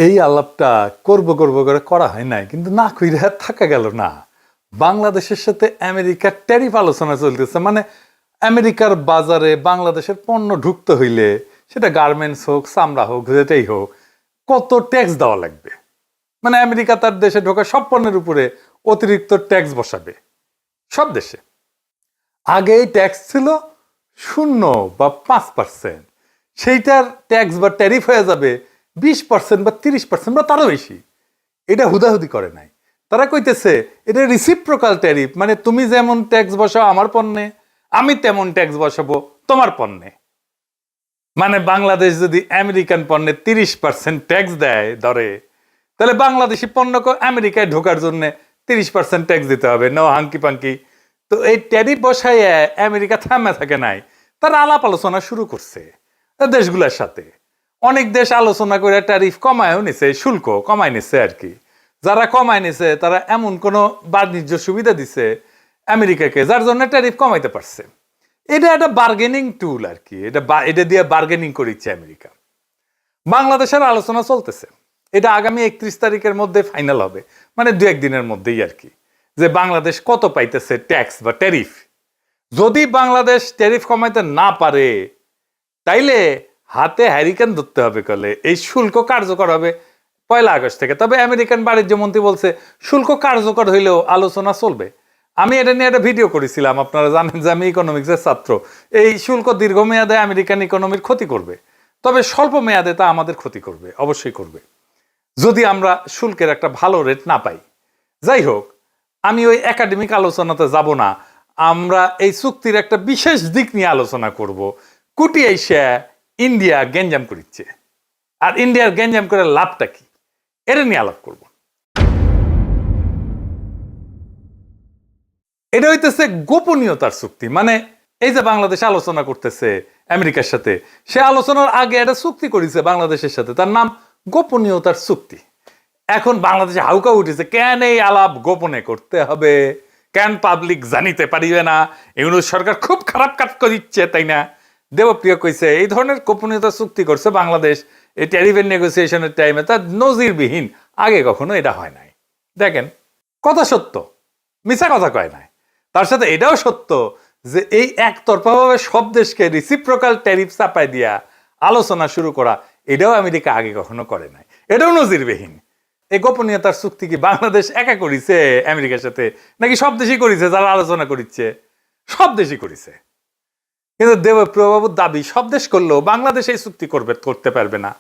এই আলাপটা করব করব করে করা হয় নাই, কিন্তু না কইরা থাকা গেল না। বাংলাদেশের সাথে আমেরিকার ট্যারিফ আলোচনা চলতেছে। মানে আমেরিকার বাজারে বাংলাদেশের পণ্য ঢুকতে হইলে, সেটা গার্মেন্টস হোক, চামড়া হোক, যেটাই হোক, কত ট্যাক্স দেওয়া লাগবে। মানে আমেরিকা তার দেশে ঢোকা সব পণ্যের উপরে অতিরিক্ত ট্যাক্স বসাবে সব দেশে। আগে ট্যাক্স ছিল 0 বা 5%, সেইটার ট্যাক্স বা ট্যারিফ হয়ে যাবে 20% বা 30% বা তারও বেশি। এটা হুদাহুদি করে নাই, তারা কইতেছে এটা রিসিপ্রোকাল ট্যারিফ, মানে তুমি যেমন ট্যাক্স বসাও আমার পণ্যে, আমি তেমন ট্যাক্স বসাবো তোমার পণ্যে। মানে বাংলাদেশ যদি আমেরিকান পণ্যে 30% ট্যাক্স দেয় ধরে, তাহলে বাংলাদেশি পণ্যকে আমেরিকায় ঢোকার জন্য 30% ট্যাক্স দিতে হবে, নো হাঙ্কি পাঙ্কি। তো এই ট্যারিফ বসায় আমেরিকা থামে থাকে নাই, তারা আলাপ আলোচনা শুরু করছে দেশগুলোর সাথে। অনেক দেশ আলোচনা করে ট্যারিফ কমায়ও নিছে, শুল্ক কমায় নিছে আর কি। যারা কমায় নিছে তারা এমন কোনো বাণিজ্য সুবিধা দিছে আমেরিকাকে, যার জন্য ট্যারিফ কমাইতে পারছে। এটা একটা বার্গেনিং টুল আর কি, এটা দিয়ে বার্গেনিং করেছে আমেরিকা। বাংলাদেশের আলোচনা চলতেছে, এটা আগামী 31 তারিখের মধ্যে ফাইনাল হবে, মানে 2-1 দিনের মধ্যেই আর কি, যে বাংলাদেশ কত পাইতেছে ট্যাক্স বা ট্যারিফ। যদি বাংলাদেশ ট্যারিফ কমাইতে না পারে, তাইলে হাতে হ্যারিকেন ধরতে হবে, কলে এই শুল্ক কার্যকর হবে 1 আগস্ট থেকে। তবে আমেরিকান বাণিজ্য মন্ত্রী বলছে শুল্ক কার্যকর হইলেও আলোচনা চলবে। আমি এটা নিয়ে একটা ভিডিও করেছিলাম, আপনারা জানেন যে আমি ইকোনমিক্সের ছাত্র। এই শুল্ক দীর্ঘমেয়াদে আমেরিকান ইকোনমির ক্ষতি করবে, তবে স্বল্প মেয়াদে তা আমাদের ক্ষতি করবে, অবশ্যই করবে, যদি আমরা শুল্কের একটা ভালো রেট না পাই। যাই হোক, আমি ওই একাডেমিক আলোচনাতে যাব না। আমরা এই চুক্তির একটা বিশেষ দিক নিয়ে আলোচনা করব। কুটি এশিয়া ইন্ডিয়া গ্যাঞ্জাম করিচ্ছে, আর ইন্ডিয়ার গ্যাঞ্জাম করে লাভটা কি, এটা নিয়ে আলাপ করব। এটা হইতেছে গোপনীয়তার চুক্তি। মানে এই যে বাংলাদেশ আলোচনা করতেছে আমেরিকার সাথে, সে আলোচনার আগে একটা চুক্তি করেছে বাংলাদেশের সাথে, তার নাম গোপনীয়তার চুক্তি। এখন বাংলাদেশে হাউকা উঠেছে, কেন এই আলাপ গোপনে করতে হবে, কেন পাবলিক জানিতে পারিবে না, এগুলো সরকার খুব খারাপ কাজ করিচ্ছে, তাই না? দেবপ্রিয় কইছে এই ধরনের গোপনীয়তা চুক্তি করছে বাংলাদেশ এই ট্যারিফের নেগোসিয়েশনের টাইমে, তার নজিরবিহীন, আগে কখনো এটা হয় নাই। দেখেন, কথা সত্য, মিছা কথা কয় নাই। তার সাথে এটাও সত্য যে এই একতরফাভাবে সব দেশকে রিসিপ্রোকাল ট্যারিফ চাপাই দিয়া আলোচনা শুরু করা, এটাও আমেরিকা আগে কখনো করে নাই, এটাও নজিরবিহীন। এই গোপনীয়তার চুক্তি কি বাংলাদেশ একা করিছে আমেরিকার সাথে, নাকি সব দেশই করিছে? যারা আলোচনা করিচ্ছে সব দেশই করিছে, কিন্তু দেবপ্রিয়বাবুর দাবি সব দেশ করলেও বাংলাদেশ এই চুক্তি করতে পারবে না।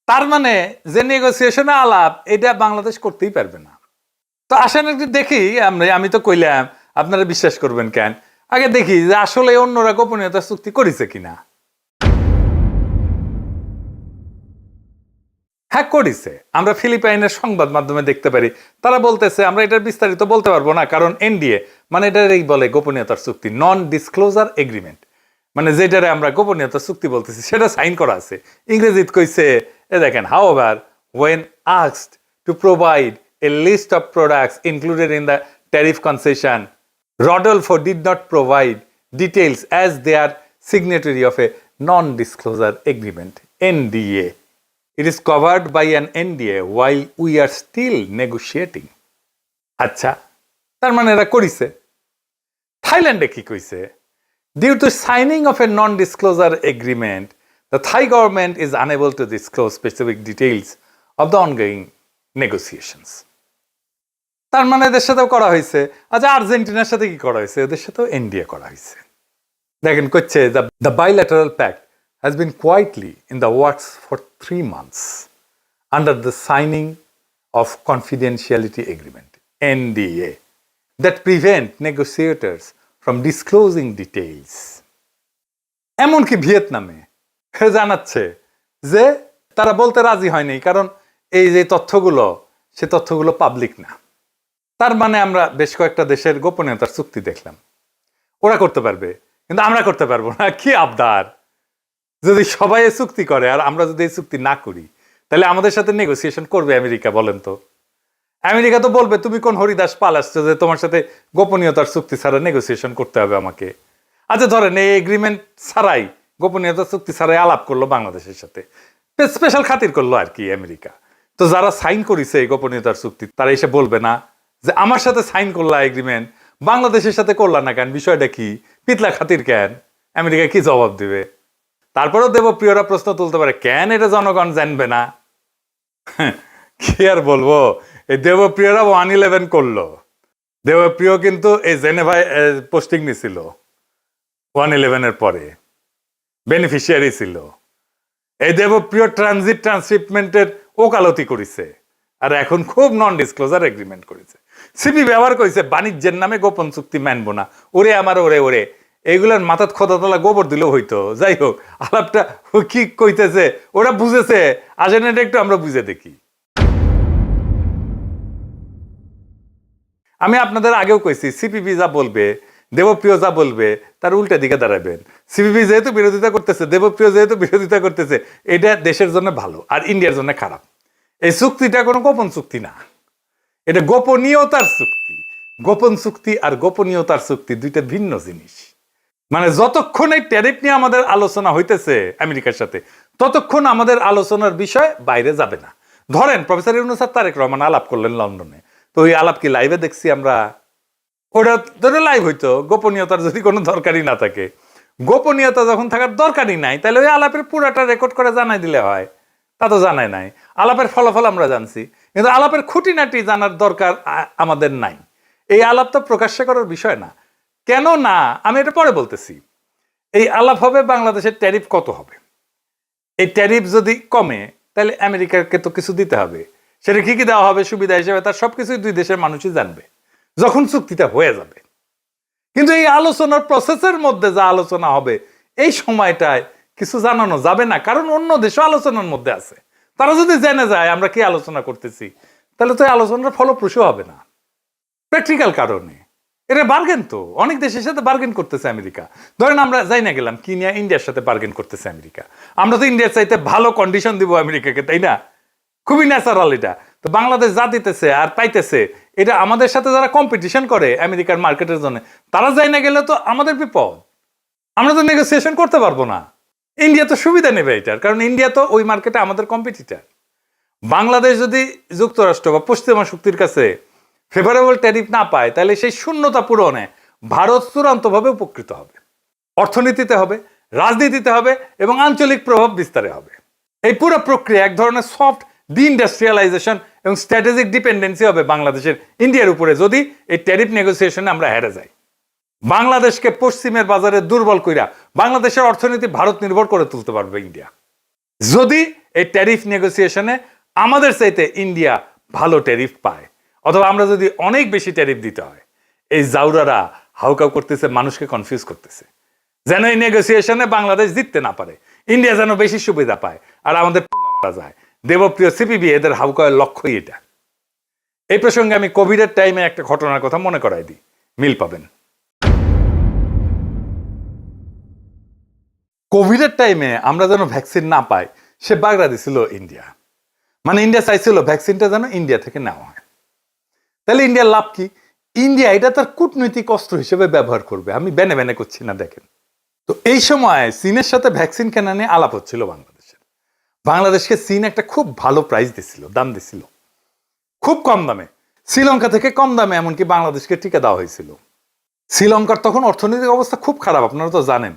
তার মানে যে নেগোসিয়েশনে আলাপ, এটা বাংলাদেশ করতেই পারবে না। তো আসেন একটু দেখি, আমি তো কইলাম, আপনারা বিশ্বাস করবেন কেন, আগে দেখি যে আসলে অন্যরা গোপনীয়তা চুক্তি করেছে কিনা। হ্যাঁ, করেছে। আমরা ফিলিপাইনের সংবাদ মাধ্যমে দেখতে পারি, তারা বলতেছে, আমরা এটার বিস্তারিত বলতে পারবো না, কারণ এনডিএ, মানে এটাই বলে গোপনীয়তার চুক্তি, নন ডিসক্লোজার এগ্রিমেন্ট, মানে যেটারে আমরা গোপনীয়তার চুক্তি বলতেছি সেটা সাইন করা আছে। ইংরেজিতে কইছে, এ দেখেন, however when asked to provide a list of products included in the tariff concession, Rodolfo did not provide details as they are signatory of a non-disclosure agreement, NDA. It is covered by an NDA while we are still negotiating. আচ্ছা, তার মানে এরা করিছে। থাইল্যান্ডে কি কইছে? Due to signing of a non-disclosure agreement, the Thai government is unable to disclose specific details of the ongoing negotiations. তার মানে এদের সাথেও করা হয়েছে। আচ্ছা, আর্জেন্টিনার সাথে কি করা হয়েছে? এদের সাথেও এনডিএ করা হয়েছে। দেখেন, করছে the bilateral pact has been quietly in the works for 3 months under the signing of confidentiality agreement, NDA, that prevent negotiators from disclosing details. এমনকি ভিয়েতনামে জানাচ্ছে যে তারা বলতে রাজি হয়নি, কারণ এই যে তথ্যগুলো, সে তথ্যগুলো পাবলিক না। তার মানে আমরা বেশ কয়েকটা দেশের গোপনীয়তার চুক্তি দেখলাম, ওরা করতে পারবে, কিন্তু আমরা করতে পারবো না। কি আবদার! যদি সবাই চুক্তি করে আর আমরা যদি এই চুক্তি না করি, তাহলে আমাদের সাথে নেগোসিয়েশন করবে আমেরিকা? বলেন তো। আমেরিকা তো বলবে, তুমি কোন হরিদাস পাল আসছো যে তোমার সাথে গোপনীয়তার চুক্তি ছাড়া নেগোসিয়েশন করতে হবে আমাকে? আচ্ছা, ধরেন এই এগ্রিমেন্ট ছাড়াই, গোপনীয়তার চুক্তি ছাড়াই আলাপ করলো বাংলাদেশের সাথে, স্পেশাল খাতির করলো আর কি আমেরিকা, তো যারা সাইন করেছে এই গোপনীয়তার চুক্তি তারা এসে বলবে না যে আমার সাথে সাইন করলা এগ্রিমেন্ট, বাংলাদেশের সাথে করলা না কেন, বিষয়টা কি, পিতলা খাতির কেন? আমেরিকা কি জবাব দিবে? তারপরেও দেবপ্রিয়রা প্রশ্ন তুলতে পারে কেন এটা জনগণ জানবে না? কি আর বলবো, এই দেবপ্রিয়রা 111 করলো। দেবপ্রিয় কিন্তু এই জেনেভায় পোস্টিং নিছিল 111 পরে, বেনিফিশিয়ারি ছিল। এই দেবপ্রিয় ট্রানজিট ট্রান্সশিপমেন্টের ওকালতি করেছে, আর এখন খুব নন ডিসক্লোজার এগ্রিমেন্ট করেছে। সিপি ব্যবহার করেছে বাণিজ্যের নামে গোপন চুক্তি মানবো না, ওরে আমার ওরে ওরে, এইগুলার মাথার খোদাতলা গোবর দিলেও হইতো। যাই হোক, আলাপটা কি কইতেছে ওরা বুঝেছে, আসেন এটা একটু আমরা বুঝে দেখি। আমি আপনাদের আগেও কইছি সিপিবি যা বলবে, দেবপ্রিয় যা বলবে তার উল্টা দিকে দাঁড়াবেন। সিপিবি যেহেতু বিরোধিতা করতেছে, দেবপ্রিয় যেহেতু বিরোধিতা করতেছে, এটা দেশের জন্য ভালো আর ইন্ডিয়ার জন্য খারাপ। এই চুক্তিটা কোনো গোপন চুক্তি না, এটা গোপনীয়তার চুক্তি। গোপন চুক্তি আর গোপনীয়তার চুক্তি দুইটা ভিন্ন জিনিস। মানে যতক্ষণ এই ট্যারিফ নিয়ে আমাদের আলোচনা হইতেছে আমেরিকার সাথে, ততক্ষণ আমাদের আলোচনার বিষয় বাইরে যাবে না। ধরেন প্রফেসর ইউনূস আর তারেক রহমান আলাপ করলেন লন্ডনে, তো ওই আলাপ কি লাইভে দেখছি আমরা? ওটা ধরে লাইভ হইতো, গোপনীয়তার যদি কোনো দরকারই না থাকে। গোপনীয়তা যখন থাকার দরকারই নাই, তাহলে ওই আলাপের পুরাটা রেকর্ড করে জানাই দিলে হয়। তা তো জানাই নাই, আলাপের ফলাফল আমরা জানছি, কিন্তু আলাপের খুঁটিনাটি জানার দরকার আমাদের নাই। এই আলাপ তো প্রকাশ্য করার বিষয় না। কেন না আমি এটা পরে বলতেছি। এই আলাপ হবে বাংলাদেশের ট্যারিফ কত হবে। এই ট্যারিফ যদি কমে তাহলে আমেরিকাকে তো কিছু দিতে হবে। সেটা কি কি দেওয়া হবে সুবিধা হিসেবে, তার সবকিছুই দুই দেশের মানুষই জানবে যখন চুক্তিটা হয়ে যাবে। কিন্তু এই আলোচনার প্রসেসের মধ্যে যা আলোচনা হবে এই সময়টায় কিছু জানানো যাবে না, কারণ অন্য দেশও আলোচনার মধ্যে আছে। তারা যদি জেনে যায় আমরা কি আলোচনা করতেছি, তাহলে তো এই আলোচনার ফলপ্রসূ হবে না। প্র্যাকটিক্যাল কারণে এটা বার্গেন, তো অনেক দেশের সাথে বার্গেন করতেছে আমেরিকা। ধরেন আমরা যাই না গেলাম কি নিয়ে, ইন্ডিয়ার সাথে বার্গেন করতেছে আমেরিকা। আমরা তো ইন্ডিয়ার চাইতে ভালো কন্ডিশন দিব আমেরিকাকে, তাই না? খুবই ন্যাচারাল এটা। তো বাংলাদেশ যা দিতেছে আর পাইতেছে, এটা আমাদের সাথে যারা কম্পিটিশন করে আমেরিকার মার্কেটের জন্য, তারা যাই না গেলে তো আমাদের বিপদ। আমরা তো নেগোসিয়েশন করতে পারবো না। ইন্ডিয়া তো সুবিধা নেবে এটার, কারণ ইন্ডিয়া তো ওই মার্কেটে আমাদের কম্পিটিটার। বাংলাদেশ যদি যুক্তরাষ্ট্র বা পশ্চিমা শক্তির কাছে ফেভারেবল ট্যারিফ না পায়, তাহলে সেই শূন্যতা পূরণে ভারত চূড়ান্তভাবে উপকৃত হবে। অর্থনীতিতে হবে, রাজনীতিতে হবে এবং আঞ্চলিক প্রভাব বিস্তারে হবে। এই পুরো প্রক্রিয়া এক ধরনের সফট ডিইন্ডাস্ট্রিয়ালাইজেশন এবং স্ট্র্যাটেজিক ডিপেন্ডেন্সি হবে বাংলাদেশের ইন্ডিয়ার উপরে, যদি এই ট্যারিফ নেগোসিয়েশনে আমরা হেরে যাই। বাংলাদেশকে পশ্চিমের বাজারে দুর্বল কইরা বাংলাদেশের অর্থনীতি ভারত নির্ভর করে তুলতে পারবে ইন্ডিয়া, যদি এই ট্যারিফ নেগোসিয়েশনে আমাদের চাইতে ইন্ডিয়া ভালো ট্যারিফ পায়, অথবা আমরা যদি অনেক বেশি ট্যারিফ দিতে হয়। এই জাউরারা হাউকাউ করতেছে, মানুষকে কনফিউজ করতেছে, যেন এই নেগোসিয়েশনে বাংলাদেশ জিততে না পারে, ইন্ডিয়া যেন বেশি সুবিধা পায় আর আমাদের মারা যায়। দেবপ্রিয় সিপিবি এদের হাউকাউয়ের লক্ষ্যই এটা। এই প্রসঙ্গে আমি কোভিডের টাইমে একটা ঘটনার কথা মনে করাই দিই, মিল পাবেন। কোভিডের টাইমে আমরা যেন ভ্যাকসিন না পাই সে বাগড়া দিছিল ইন্ডিয়া। মানে ইন্ডিয়া চাইছিল ভ্যাকসিনটা যেন ইন্ডিয়া থেকে নেওয়া হয়। তাহলে ইন্ডিয়ার লাভ কি? ইন্ডিয়া এটা তার কূটনৈতিক অস্ত্র হিসেবে ব্যবহার করবে। আমি বেনে বেনে করছি না, দেখেন তো। এই সময় চীনের সাথে ভ্যাকসিন কেনা নিয়ে আলাপ হচ্ছিল বাংলাদেশের। বাংলাদেশকে চীন একটা খুব ভালো প্রাইস দিছিল, দাম দিছিল, খুব কম দামে, শ্রীলঙ্কা থেকে কম দামে এমনকি বাংলাদেশকে টিকা দেওয়া হয়েছিল। শ্রীলঙ্কার তখন অর্থনৈতিক অবস্থা খুব খারাপ, আপনারা তো জানেন।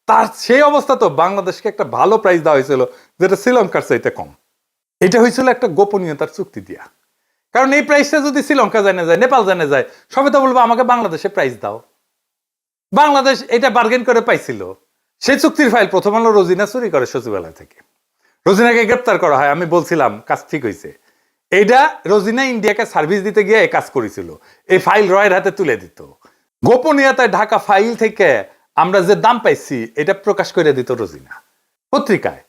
তার সেই অবস্থা তো বাংলাদেশকে একটা ভালো প্রাইস দেওয়া হয়েছিল, যেটা শ্রীলঙ্কার চাইতে কম। এটা হয়েছিল একটা গোপনীয়তার চুক্তি দিয়া। কারণ এই প্রাইসটা যদি শ্রীলঙ্কা জানে যায়, নেপাল জানে যায়, সবে তো বলবো আমাকে বাংলাদেশে প্রাইস দাও। বাংলাদেশ এটা বার্গেন করে পাইছিল। সেই চুক্তির ফাইল প্রথম আলো রোজিনা চুরি করে সচিবালয় থেকে। রোজিনাকে গ্রেপ্তার করা হয়। আমি বলছিলাম কাজ ঠিক হয়েছে। এইটা রোজিনা ইন্ডিয়াকে সার্ভিস দিতে গিয়ে এই কাজ করেছিল। এই ফাইল রয়ের হাতে তুলে দিত। গোপনীয়তায় ঢাকা ফাইল থেকে আমরা যে দাম পাইছি এটা প্রকাশ করে দিত রোজিনা পত্রিকায়।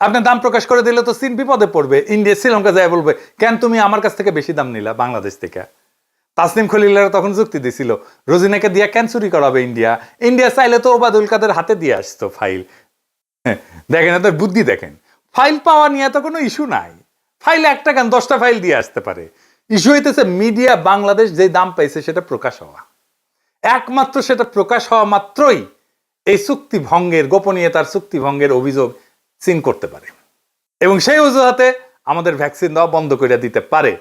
আপনার দাম প্রকাশ করে দিলে তো চীন বিপদে পড়বে। ইন্ডিয়া শ্রীলঙ্কা যায় বলবে, কেন তুমি আমার কাছ থেকে বেশি দাম নিলা বাংলাদেশ থেকে? তাসনিম খলিলারা তখন যুক্তি দিছিল, রোজিনাকে দিয়া কেন চুরি করাবে ইন্ডিয়া? ইন্ডিয়া চাইলে তো ওবায়দুল কাদের হাতে দিয়ে আসতো ফাইল। দেখেন এত বুদ্ধি, দেখেন ফাইল পাওয়া নিয়ে তো কোনো ইস্যু নাই। ফাইল একটা কেন 10টা ফাইল দিয়ে আসতে পারে। ইস্যু হইতেছে মিডিয়া বাংলাদেশ যে দাম পাইছে সেটা প্রকাশ হওয়া। একমাত্র সেটা প্রকাশ হওয়া মাত্রই এই চুক্তি ভঙ্গের, গোপনীয়তার চুক্তি ভঙ্গের অভিযোগ চীন করতে পারে। এবং সেই অজুহাতে আমাদের ভ্যাকসিন দেওয়া বন্ধ করে দিতে পারে।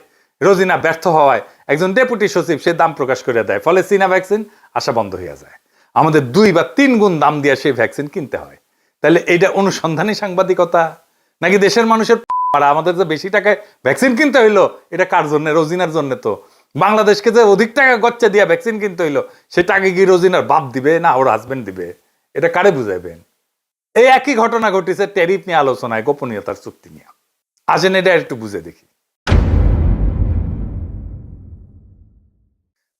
রোজিনা ব্যর্থ হওয়ায় একজন ডেপুটি সচিব সে দাম প্রকাশ করে দেয়, ফলে চীনা ভ্যাকসিন আসা বন্ধ হয়ে যায়। আমাদের 2 বা 3 গুণ দাম দিয়ে সেই ভ্যাকসিন কিনতে হয়। তাহলে এটা অনুসন্ধানী সাংবাদিকতা নাকি দেশের মানুষের আমাদের যে বেশি টাকায় ভ্যাকসিন কিনতে হইলো এটা কার জন্য? রোজিনার জন্য। তো বাংলাদেশকে যে অধিক টাকা গচ্চা দিয়া ভ্যাকসিন কিনতে হইলো সে টাকা কি রোজিনার বাপ দিবে না ওর হাজবেন্ড দিবে? এটা কারে বুঝাইবেন? এই একই ঘটনা ঘটেছে ট্যারিফ নিয়ে আলোচনায়, গোপনীয়তার চুক্তি নিয়ে। আসেন এটা একটু বুঝে দেখি।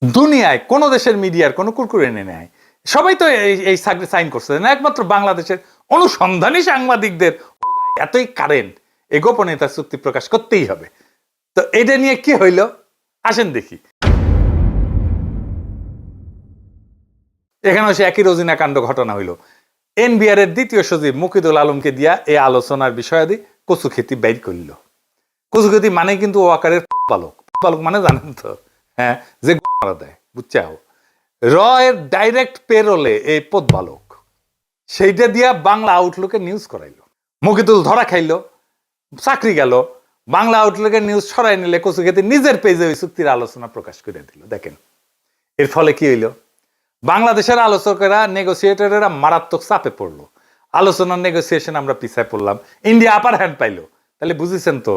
দুনিয়ায় কোন দেশের মিডিয়ার কোনো কুরকুরে নেয়, সবাই তো এই সাইন করছে না, একমাত্র বাংলাদেশের অনুসন্ধানী সাংবাদিকদের এতই কারেন্ট এই গোপনীয়তার চুক্তি প্রকাশ করতেই হবে। তো এটা নিয়ে কি হইল আসেন দেখি। এখানে সে একই রোজিনা কাণ্ড ঘটনা হইল। এনবিআর এর দ্বিতীয় সচিব মুকিদুল আলমকে দিয়া এই আলোচনার বিষয়াদি কচুক্ষেতি বের করল। কচুক্ষেতি মানে কিন্তু ও আকারের বালক। বালক মানে জানেন তো, হ্যাঁ, যে মারা দেয়, বুঝছাও। র এর ডাইরেক্ট পেরোলে এই পদ বালক, সেইটা দিয়া বাংলা আউটলুকে নিউজ করাইলো। মুকিদুল ধরা খাইলো, চাকরি গেল। বাংলা আউটলুকের নিউজ ছড়াই নিলে কচুক্ষেতি নিজের পেজে ওই চুক্তির আলোচনা প্রকাশ করে দিল। দেখেন এর ফলে কি হইল, বাংলাদেশের আলোচকেরা, নেগোসিয়েটরেরা মারাত্মক চাপে পড়লো। আলোচনার নেগোসিয়েশন আমরা পিছায় পড়লাম, ইন্ডিয়া আপার হ্যান্ড পাইলো। তাহলে বুঝেছেন তো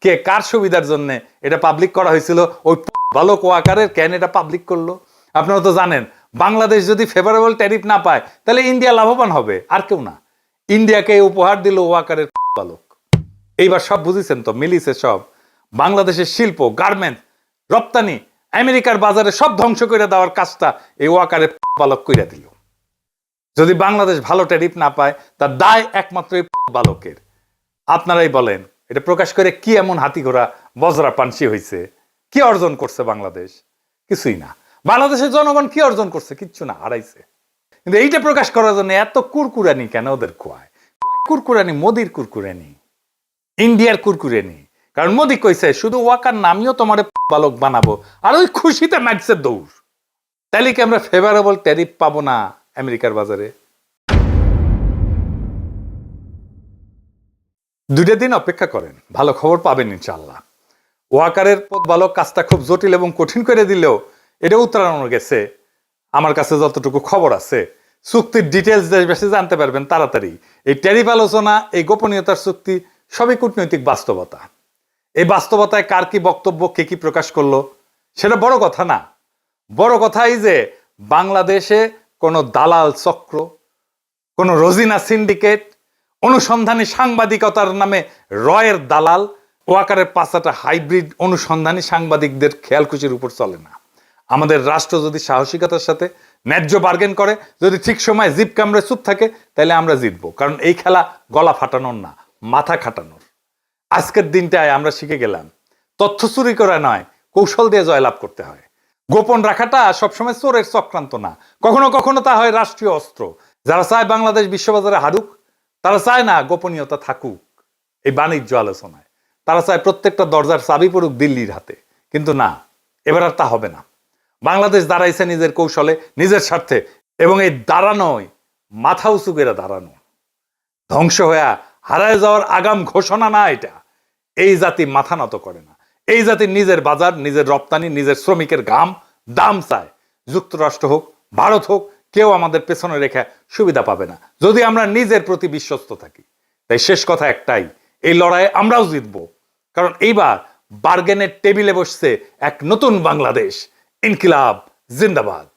কে কার সুবিধার জন্য এটা পাবলিক করা হয়েছিল? ওই বালক ওয়াকারের। কেন এটা পাবলিক করলো? আপনারা তো জানেন বাংলাদেশ যদি ফেভারেবল ট্যারিফ না পায় তাহলে ইন্ডিয়া লাভবান হবে, আর কেউ না। ইন্ডিয়াকে উপহার দিল ওয়াকারের বালক। এইবার সব বুঝেছেন তো, মিলিছে সব। বাংলাদেশের শিল্প, গার্মেন্টস, রপ্তানি আমেরিকার বাজারে সব ধ্বংস করে দেওয়ার কাজটা এই ওয়াকারের বালক কইরা দিল। যদি বাংলাদেশ ভালো ট্যারিফ না পায় তার দায় একমাত্র এই বালকের। আপনারাই বলেন এটা প্রকাশ করে কি এমন হাতি ঘোড়া বজরা পানসি হয়েছে? কি অর্জন করছে বাংলাদেশ? কিছুই না। বাংলাদেশের জনগণ কি অর্জন করছে? কিচ্ছু না, হারাইছে। কিন্তু এইটা প্রকাশ করার জন্য এত কুরকুরানি কেন ওদের খোয়ায়? কুরকুরানি মোদির কুরকুরানি, ইন্ডিয়ার কুরকুরানি। কারণ মোদি কইছে শুধু ওয়াকার নামিও তোমার বালক বানাবো, আর ওই খুশিতে মাইছে দৌড়। তাইলে কি আমরা ফেভারেবল ট্যারিফ পাবো না আমেরিকার বাজারে? 2 দিন অপেক্ষা করেন, ভালো খবর পাবেন ইনশাআল্লাহ। ওয়াকারের বালক কাজটা খুব জটিল এবং কঠিন করে দিলেও এটা উত্তরানো গেছে। আমার কাছে যতটুকু খবর আছে, চুক্তির ডিটেলস বেশি জানতে পারবেন তাড়াতাড়ি। এই ট্যারিফ আলোচনা, এই গোপনীয়তার চুক্তি সবই কূটনৈতিক বাস্তবতা। এই বাস্তবতায় কার কি বক্তব্য, কে কি প্রকাশ করলো সেটা বড় কথা না। বড় কথাই যে বাংলাদেশে কোনো দালাল চক্র, কোনো রোজিনা সিন্ডিকেট, অনুসন্ধানী সাংবাদিকতার নামে রয়ের দালাল, ওয়াকারের পাঁচাটা হাইব্রিড অনুসন্ধানী সাংবাদিকদের খেয়ালখুশির উপর চলে না। আমাদের রাষ্ট্র যদি সাহসিকতার সাথে ন্যায্য বার্গেন করে, যদি ঠিক সময় জিপ কামড়ে চুপ থাকে, তাহলে আমরা জিতবো। কারণ এই খেলা গলা ফাটানোর না, মাথা খাটানোর। আজকের দিনটায় আমরা শিখে গেলাম তথ্য চুরি করা নয়, কৌশল দিয়ে জয়লাভ করতে হয়। গোপন রাখাটা সবসময় চোরের চক্রান্ত না, কখনো কখনো তা হয় রাষ্ট্রীয় অস্ত্র। যারা চায় বাংলাদেশ বিশ্ববাজারে হারুক, তারা চায় না গোপনীয়তা থাকুক এই বাণিজ্য আলোচনায়। তারা চায় প্রত্যেকটা দরজার চাবি পড়ুক দিল্লির হাতে। কিন্তু না, এবার আর তা হবে না। বাংলাদেশ দাঁড়াইছে নিজের কৌশলে, নিজের স্বার্থে, এবং এই দাঁড়ানোয় মাথা উঁচু করে দাঁড়ানো। ধ্বংস হয়ে হারায় যাওয়ার আগাম ঘোষণা না এটা। এই জাতি মাথা নত করে না। এই জাতি নিজের বাজার, নিজের রপ্তানি, নিজের শ্রমিকের ঘাম দাম চায়। যুক্তরাষ্ট্র হোক, ভারত হোক, কেউ আমাদের পেছনে রেখে সুবিধা পাবে না যদি আমরা নিজের প্রতি বিশ্বস্ত থাকি। তাই শেষ কথা একটাই, এই লড়াইয়ে আমরাও জিতবো। কারণ এইবার বার্গেনের টেবিলে বসছে এক নতুন বাংলাদেশ। ইনকিলাব জিন্দাবাদ।